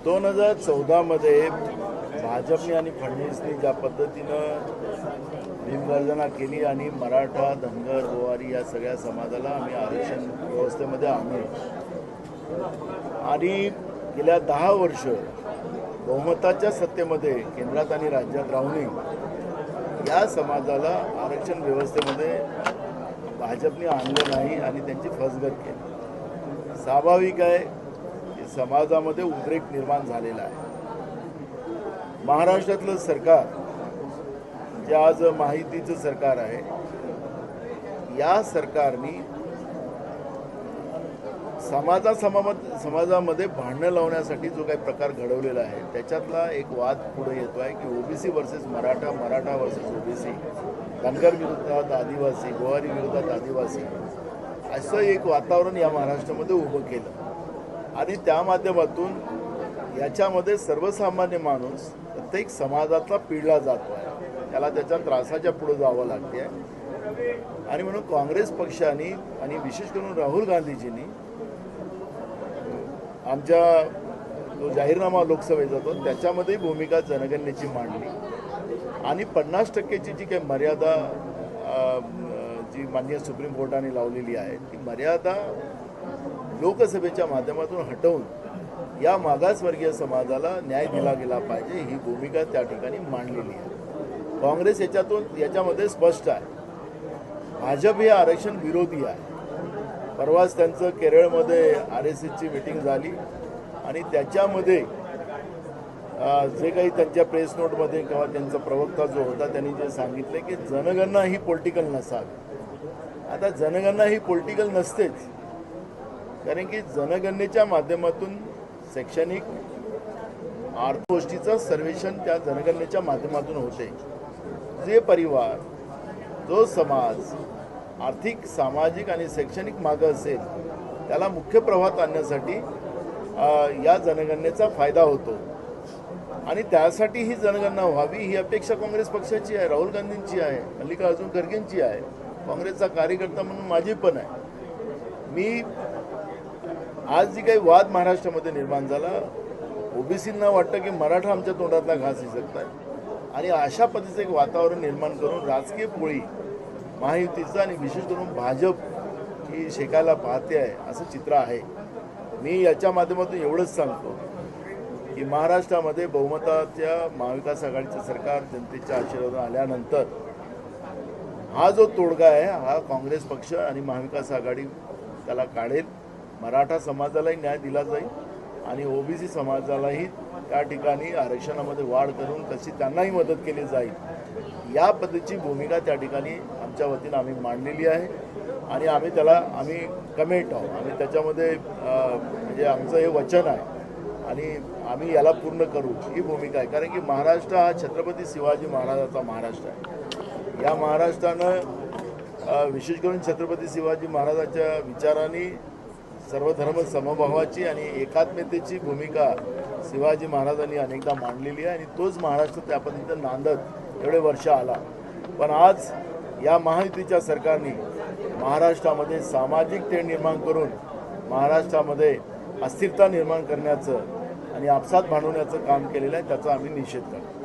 2014 मध्ये भाजपने आणि फडणवीसने ज्या पद्धतीनं भीमगर्जना केली आणि मराठा, धनगर, गोवारी या सगळ्या समाजाला आम्ही आरक्षण व्यवस्थेमध्ये आणले आणि गेल्या 10 वर्ष बहुमताच्या सत्तेमध्ये केंद्रात आणि राज्यात राहूनही या समाजाला आरक्षण व्यवस्थेमध्ये भाजपने आणलं नाही आणि त्यांची फसगत केली। स्वाभाविक आहे की समाजामध्ये उद्रेक निर्माण झालेला आहे। महाराष्ट्रातलं सरकार जे आज महायुतीचं सरकार आहे, या सरकारने समाजामध्ये भांडणं लावण्यासाठी जो काही प्रकार घडवलेला आहे त्याच्यातला एक वाद पुढे येतो आहे की OBC versus Maratha, Maratha versus OBC, Dhangar विरोधात आदिवासी, गोवारी विरोधात आदिवासी, असं एक वातावरण या महाराष्ट्रामध्ये उभं केलं आणि त्या माध्यमातून याच्यामध्ये सर्वसामान्य माणूस प्रत्येक समाजातला पिळला जातो आहे, त्याला त्याच्या त्रासाच्या पुढे जावं लागते आहे। आणि म्हणून काँग्रेस पक्षाने आणि विशेष करून राहुल गांधीजींनी आमच्या जो जाहीरनामा लोकसभेचा होता त्याच्यामध्ये भूमिका जनगणनेची मांडली आणि 50%ची जी काही मर्यादा जी माननीय सुप्रीम कोर्टाने लावलेली आहे ती मर्यादा लोकसभेच्या माध्यमातून हटवून या मागासवर्गीय समाजाला न्याय दिला गेला पाहिजे ही भूमिका त्या ठिकाणी मांडलेली आहे। काँग्रेस याच्यामध्ये स्पष्ट आहे, भाजप हे आरक्षण विरोधी आहे। परवाच त्यांचं केरळमध्ये RSSची मीटिंग झाली आणि त्याच्यामध्ये जे काही त्यांच्या प्रेस नोटमध्ये किंवा त्यांचा प्रवक्ता जो होता त्यांनी जे सांगितले की जनगणना ही पॉलिटिकल नसावी। आता जनगणना ही पॉलिटिकल नसतेच, कारण की जनगणनेच्या माध्यमातून शैक्षणिक आर्थिक गोष्टीचं सर्वेक्षण त्या जनगणनेच्या माध्यमातून होते। जे परिवार, जो समाज आर्थिक, सामाजिक आणि शैक्षणिक मागं असेल त्याला मुख्य प्रवाहात आणण्यासाठी या जनगणनेचा फायदा होतो आणि त्यासाठी ही जनगणना व्हावी ही अपेक्षा काँग्रेस पक्षाची आहे, राहुल गांधींची आहे, मल्लिकार्जुन खरगेंची आहे, काँग्रेसचा कार्यकर्ता म्हणून माझी पण आहे। मी आज जी काही वाद महाराष्ट्रामध्ये निर्माण झाला, ओबीसींना वाटतं की मराठा आमच्या तोंडातला घास हिसकत आहे आणि अशा पद्धतीचं एक वातावरण निर्माण करून राजकीय पोळी महायुतीचं आणि विशेष करून भाजप ही शेकायला पाहते आहे असं चित्र आहे। मी याच्या माध्यमातून एवढंच सांगतो की महाराष्ट्रामध्ये बहुमताच्या महाविकास आघाडीचं सरकार जनतेच्या आशीर्वादाने आल्यानंतर हा जो तोडगा आहे हा काँग्रेस पक्ष आणि महाविकास आघाडी त्याला काढेल। मराठा समाजालाही न्याय दिला जाईल आणि ओबीसी समाजालाही त्या ठिकाणी आरक्षणामध्ये वाढ करून कशी त्यांनाही मदत केली जाईल या पद्धतीची भूमिका त्या ठिकाणी आमच्या वतीनं आम्ही मांडलेली आहे आणि आम्ही कमिट आहोत। आम्ही त्याच्यामध्ये म्हणजे आमचं हे वचन आहे आणि आम्ही याला पूर्ण करू ही भूमिका आहे, कारण की महाराष्ट्र हा छत्रपती शिवाजी महाराजांचा महाराष्ट्र आहे। या महाराष्ट्रानं विशेष करून छत्रपती शिवाजी महाराजांच्या विचारांनी सर्वधर्म समभावाची आणि एकात्मतेची भूमिका शिवाजी महाराजांनी अनेकदा मांडलेली आहे आणि तोच महाराष्ट्र त्या पद्धतीनं नांदत एवढे वर्ष आला। पण आज या महायुतीच्या सरकारने महाराष्ट्रामध्ये सामाजिक तेढ निर्माण करून महाराष्ट्रामध्ये अस्थिरता निर्माण करण्याचं आणि आपसात भांडवण्याचं काम केलेलं आहे, त्याचा आम्ही निषेध करतो।